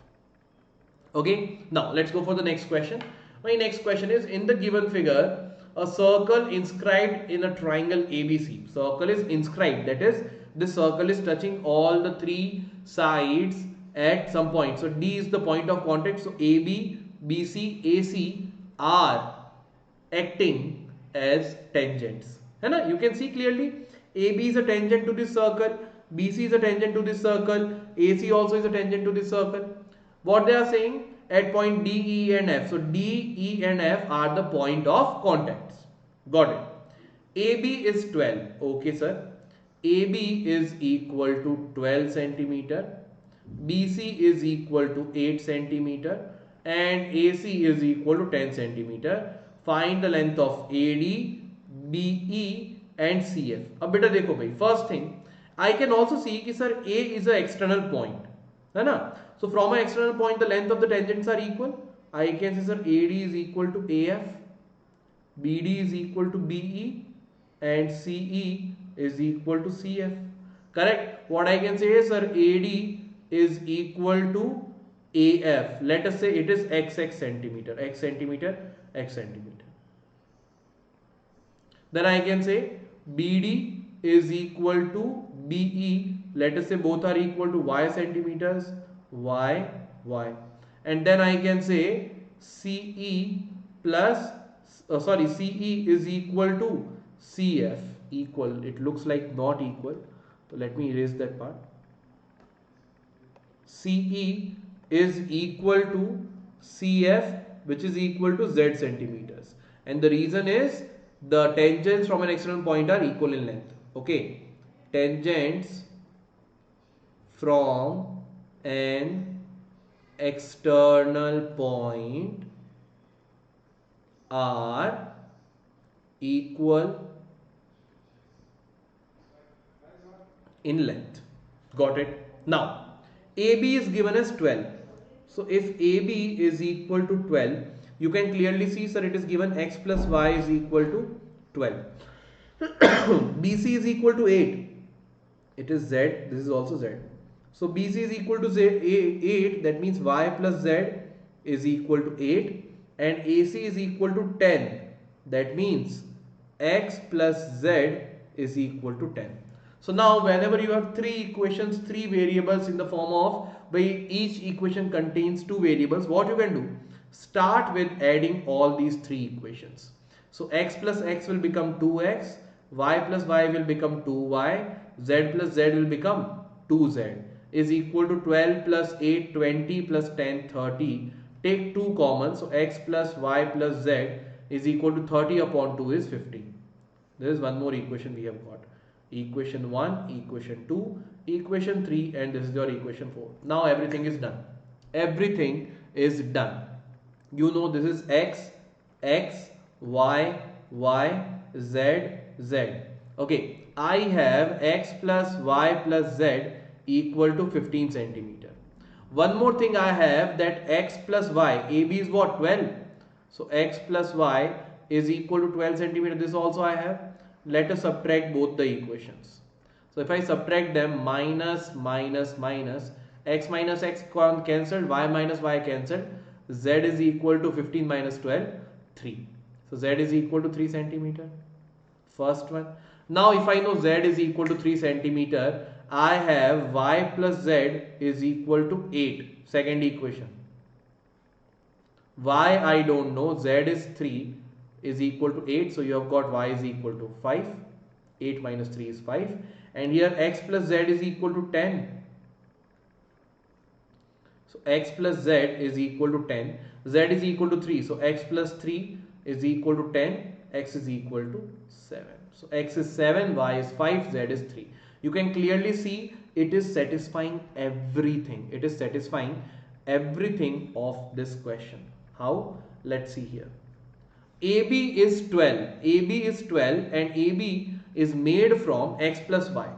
Okay, now let's go for the next question. My next question is, in the given figure, a circle inscribed in a triangle ABC. Circle is inscribed, that is, this circle is touching all the three sides at some point. So D is the point of contact. So AB, BC, AC are acting as tangents. You can see clearly AB is a tangent to this circle, BC is a tangent to this circle, AC also is a tangent to this circle. What they are saying? At point D, E and F. So D, E and F are the point of contacts. Got it. AB is 12. Okay, sir. AB is equal to 12 centimeter. BC is equal to 8 centimeter. And AC is equal to 10 centimeter. Find the length of AD, BE and CF. A beta dekho bhai. First thing, I can also see ki sir A is an external point. है ना? So from an external point the length of the tangents are equal. I can say sir AD is equal to AF, BD is equal to BE and CE is equal to CF. Correct? What I can say is sir AD is equal to AF. Let us say it is XX centimeter, X centimeter, X centimeter. Then I can say BD is equal to BE. Let us say both are equal to Y centimeters, Y, Y. And then I can say CE plus, CE is equal to CF. Equal, it looks like not equal. So let me erase that part. CE is equal to CF, which is equal to Z centimeters. And the reason is the tangents from an external point are equal in length. Okay, tangents from an external point are equal in length. Got it? Now, AB is given as 12. So, if AB is equal to 12, you can clearly see, sir, it is given x plus y is equal to 12. BC is equal to 8. It is Z. This is also Z. So BC is equal to 8. That means y plus Z is equal to 8. And AC is equal to 10. That means x plus Z is equal to 10. So now whenever you have three equations, three variables in the form of, by each equation contains two variables, what you can do? Start with adding all these three equations. So x plus x will become 2x, y plus y will become 2y, z plus z will become 2z is equal to 12 plus 8, 20 plus 10, 30. Take 2 common, so x plus y plus z is equal to 30 upon 2 is 15. There is one more equation we have got. Equation 1, equation 2, equation 3 and this is your equation 4. Now everything is done. Everything is done. You know this is x, x, y, y, z, z. Okay, I have x plus y plus z equal to 15 centimeter. One more thing I have, that x plus y, AB is what? 12. So x plus y is equal to 12 centimeter. This also I have. Let us subtract both the equations. So if I subtract them, minus, minus, minus, x minus x cancelled, y minus y cancelled, z is equal to 15 minus 12, 3. So z is equal to 3 centimeter. First one. Now if I know z is equal to 3 centimeter, I have y plus z is equal to 8. Second equation. Y I don't know, z is 3 is equal to 8. So you have got y is equal to 5. 8 minus 3 is 5. And here x plus z is equal to 10. So x plus z is equal to 10. Z is equal to 3. So x plus 3 is equal to 10. X is equal to 7. So x is 7, y is 5, z is 3. You can clearly see it is satisfying everything. It is satisfying everything of this question. How? Let's see here. AB is 12. AB is 12 and AB is made from x plus y.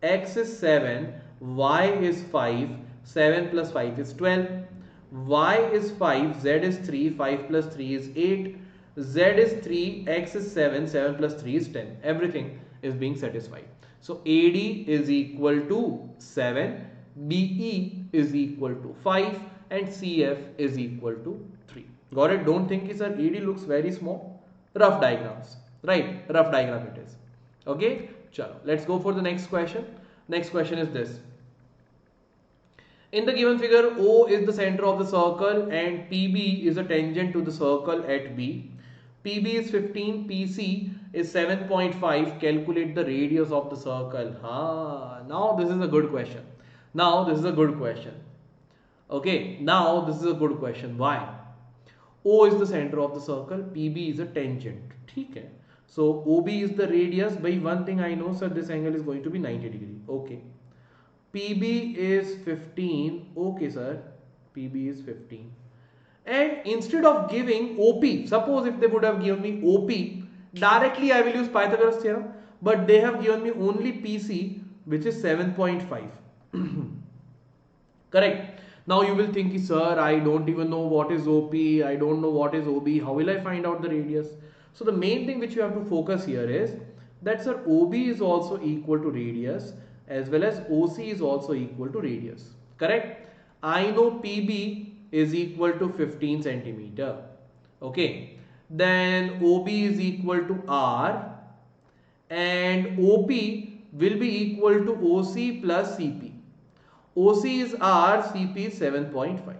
X is 7, y is 5, 7 plus 5 is 12. Y is 5, z is 3, 5 plus 3 is 8. Z is 3, x is 7, 7 plus 3 is 10. Everything is being satisfied. So AD is equal to 7, BE is equal to 5 and CF is equal to 3. Got it? Don't think sir AD looks very small. Rough diagrams. Right? Rough diagram it is. Okay? Chalo. Let's go for the next question. Next question is this. In the given figure, O is the center of the circle and PB is a tangent to the circle at B. PB is 15, PC is 7.5. Calculate the radius of the circle. Now this is a good question. Okay, now this is a good question. Why? O is the center of the circle, PB is a tangent. Okay. So OB is the radius. By one thing I know, sir, this angle is going to be 90 degree. Okay. PB is 15. Okay, sir. PB is 15. And instead of giving OP, suppose if they would have given me OP, directly I will use Pythagoras theorem. But they have given me only PC, which is 7.5. Correct. Now you will think, sir, I don't even know what is OP. I don't know what is OB. How will I find out the radius? So the main thing which you have to focus here is that, sir, OB is also equal to radius as well as OC is also equal to radius. Correct? I know PB is equal to 15 centimeter. Okay. Then OB is equal to R and OP will be equal to OC plus CP. OC is R, CP is 7.5.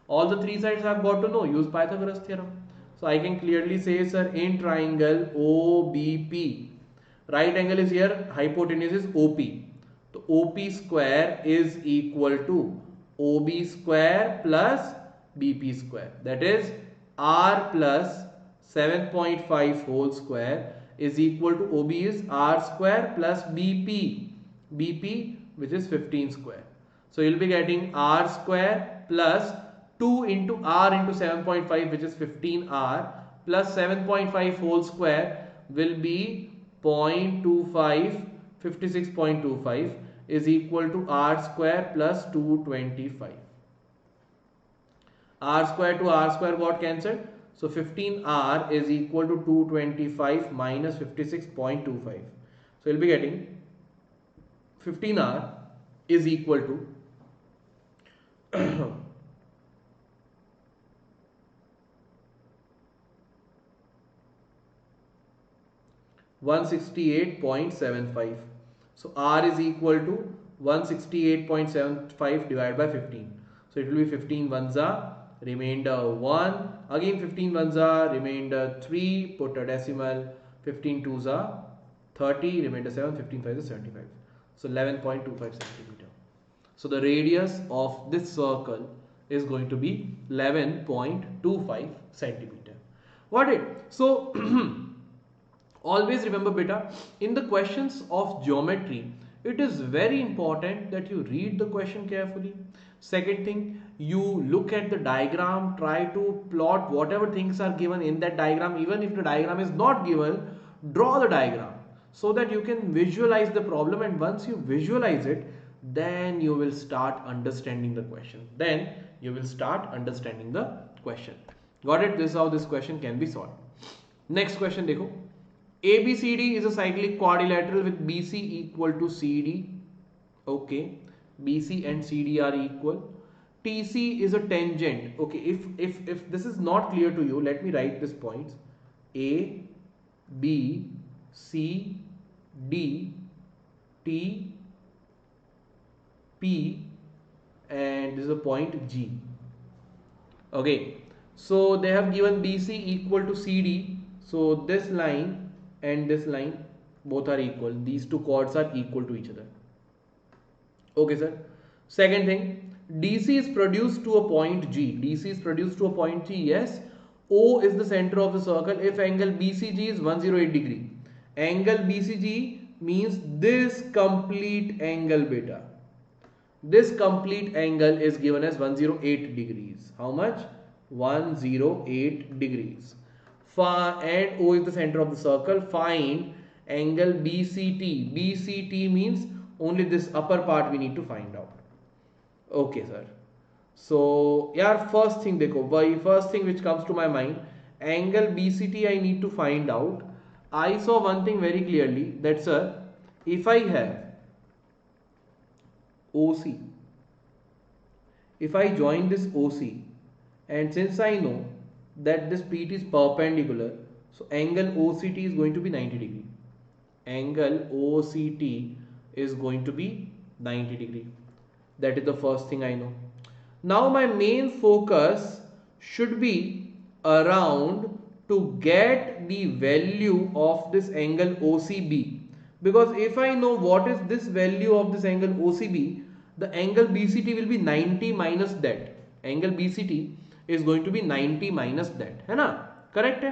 All the three sides I have got to know. Use Pythagoras theorem. So I can clearly say, sir, in triangle OBP, right angle is here, hypotenuse is OP. So OP square is equal to OB square plus BP square. That is R plus 7.5 whole square is equal to OB is R square plus BP which is 15 square. So you'll be getting R square plus 2 into R into 7.5 which is 15R plus 7.5 whole square will be 0.25, 56.25 is equal to R square plus 225. R square to R square got cancelled. So 15R is equal to 225 minus 56.25. So you'll be getting 15R is equal to 168.75. So R is equal to 168.75 divided by 15. So it will be 15 ones are, remainder 1, again 15 ones are, remainder 3, put a decimal, 15 twos are 30, remainder 7, 15 5 is 75. So 11.25 centimeter. So the radius of this circle is going to be 11.25 centimeter. Got it? So always remember, beta, in the questions of geometry, it is very important that you read the question carefully. Second thing, you look at the diagram, try to plot whatever things are given in that diagram. Even if the diagram is not given, draw the diagram so that you can visualize the problem, and once you visualize it, then you will start understanding the question. Got it? This is how this question can be solved. Next question, dekho. ABCD is a cyclic quadrilateral with BC equal to CD. Okay, BC and CD are equal. TC is a tangent. Okay, if this is not clear to you, let me write these points. A, B, C, D, T, P, and this is a point G. Okay, so they have given BC equal to CD. So this line and this line Both are equal. These two chords are equal to each other. Okay, sir. Second thing, DC is produced to a point G. DC is produced to a point G. Yes. O is the center of the circle. If angle BCG is 108 degree. Angle BCG means this complete angle beta. This complete angle is given as 108 degrees. How much? 108 degrees. And O is the center of the circle. Find angle BCT. BCT means only this upper part we need to find out. Okay, sir. So, yeah, first thing which comes to my mind, angle BCT I need to find out. I saw one thing very clearly, that sir, if I have OC, if I join this OC, and since I know that this PT is perpendicular, so angle OCT is going to be 90 degree. Angle OCT is going to be 90 degree. That is the first thing I know. Now my main focus should be around to get the value of this angle OCB, because if I know what is this value of this angle OCB, the angle BCT will be 90 minus that. Angle BCT is going to be 90 minus that. है ना? Correct?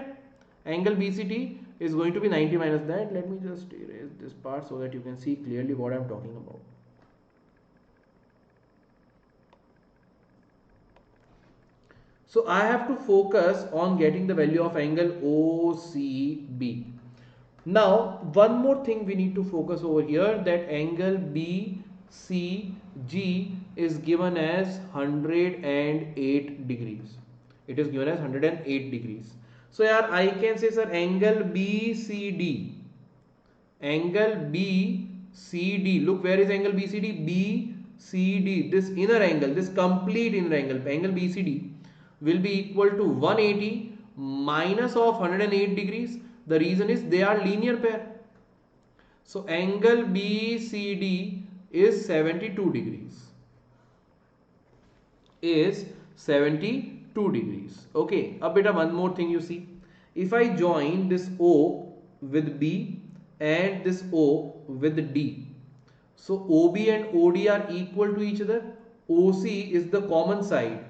Angle BCT is going to be 90 minus that. Let me just erase this part so that you can see clearly what I am talking about. So I have to focus on getting the value of angle OCB. Now one more thing we need to focus over here, that angle BCG is given as 108 degrees. It is given as 108 degrees. So here I can say, sir, angle BCD. Angle BCD. Look, where is angle BCD? BCD. This inner angle, this complete inner angle, angle BCD will be equal to 180 minus of 108 degrees. The reason is they are linear pair. So angle BCD is 72 degrees. Is 72 degrees. Okay, a bit of one more thing you see. If I join this O with B and this O with D, so OB and OD are equal to each other. OC is the common side.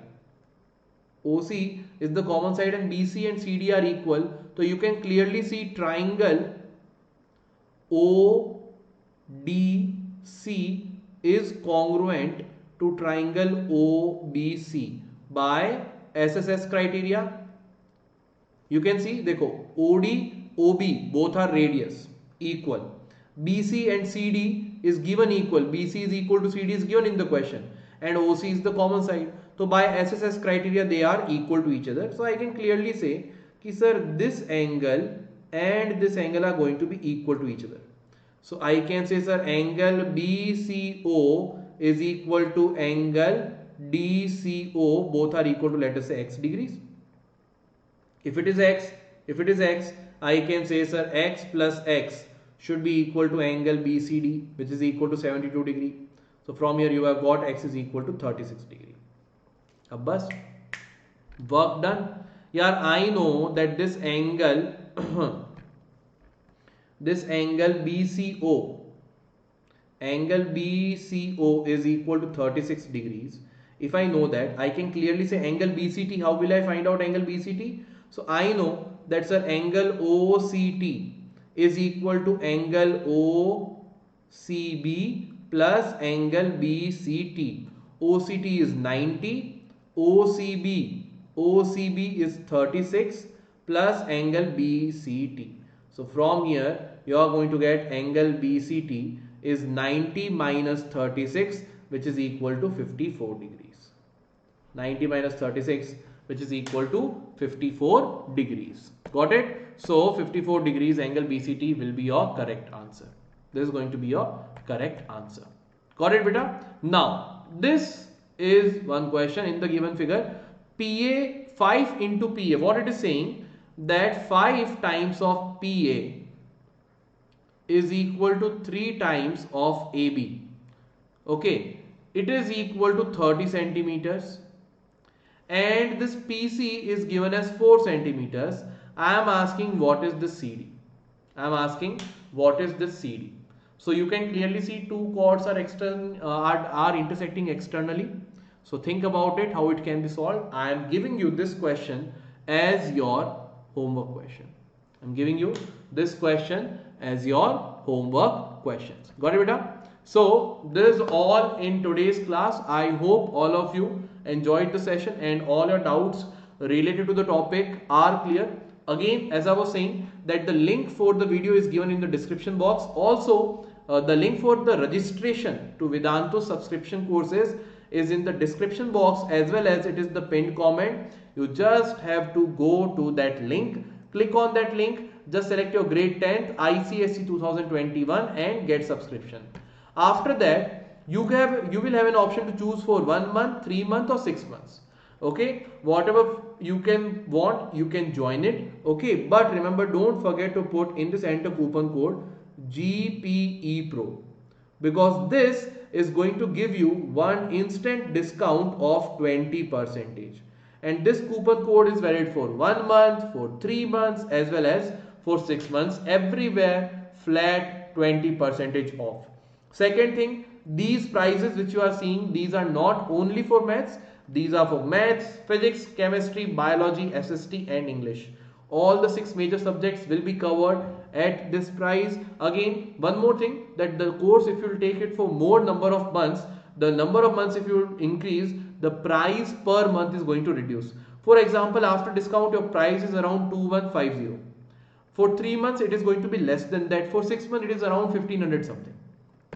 OC is the common side and BC and CD are equal. So you can clearly see triangle ODC is congruent to triangle OBC by SSS criteria. You can see, देखो, OD, OB both are radius equal. BC and CD is given equal. BC is equal to CD is given in the question, and OC is the common side. So by SSS criteria they are equal to each other. So I can clearly say कि sir, this angle and this angle are going to be equal to each other. So I can say, sir, angle BCO is equal to angle DCO. Both are equal to, let us say, x degrees. If it is x, I can say, sir, x plus x should be equal to angle BCD, which is equal to 72 degree. So from here you have got x is equal to 36 degree. Ab bas, work done. Yaar, I know that this angle BCO is equal to 36 degrees. If I know that, I can clearly say angle BCT. How will I find out angle BCT? So I know that, sir, angle OCT is equal to angle OCB plus angle BCT. OCT is 90, OCB is 36 plus angle BCT. So from here you are going to get angle BCT is 90 minus 36, which is equal to 54 degrees. 90 minus 36, which is equal to 54 degrees. Got it? So 54 degrees angle BCT will be your correct answer. This is going to be your correct answer. Got it, beta? Now this is one question in the given figure. PA 5 into PA. What it is saying, that 5 times of PA is equal to 3 times of AB. Okay, it is equal to 30 centimeters, and this PC is given as 4 centimeters. I am asking what is the CD. I am asking what is this CD. So you can clearly see two chords are are intersecting externally. So think about it, how it can be solved. I am giving you this question as your homework question. I'm giving you this question as your homework questions. Got it, beta? So this is all in today's class. I hope all of you enjoyed the session and all your doubts related to the topic are clear. Again, as I was saying, that the link for the video is given in the description box. Also, the link for the registration to Vedantu subscription courses is in the description box, as well as it is the pinned comment. You just have to go to that link, click on that link, just select your grade 10th ICSE 2021 and get subscription. After that, you will have an option to choose for 1 month, 3 months or 6 months. Okay, whatever you can want, you can join it. Okay, but remember, don't forget to put in this enter coupon code GPE Pro, because this is going to give you one instant discount of 20%, and this coupon code is valid for 1 month, for 3 months as well as for 6 months. Everywhere flat 20% off. Second thing, these prices which you are seeing, these are not only for maths, these are for maths, physics, chemistry, biology, SST and English. All the 6 major subjects will be covered at this price. Again, one more thing, that the course, if you take it for more number of months, the number of months if you increase, the price per month is going to reduce. For example, after discount, your price is around 2150. For 3 months it is going to be less than that. For 6 months it is around 1500 something.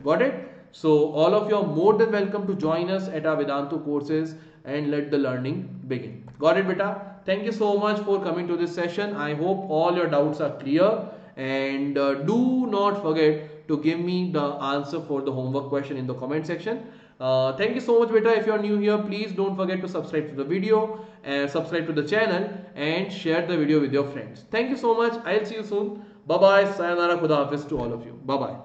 Got it? So all of you are more than welcome to join us at our Vedantu courses and let the learning begin. Got it, beta? Thank you so much for coming to this session. I hope all your doubts are clear, and do not forget to give me the answer for the homework question in the comment section. Thank you so much, beta. If you are new here, please don't forget to subscribe to the video and subscribe to the channel and share the video with your friends. Thank you so much. I'll see you soon. Bye bye. Sayonara. Khuda Hafiz to all of you. Bye bye.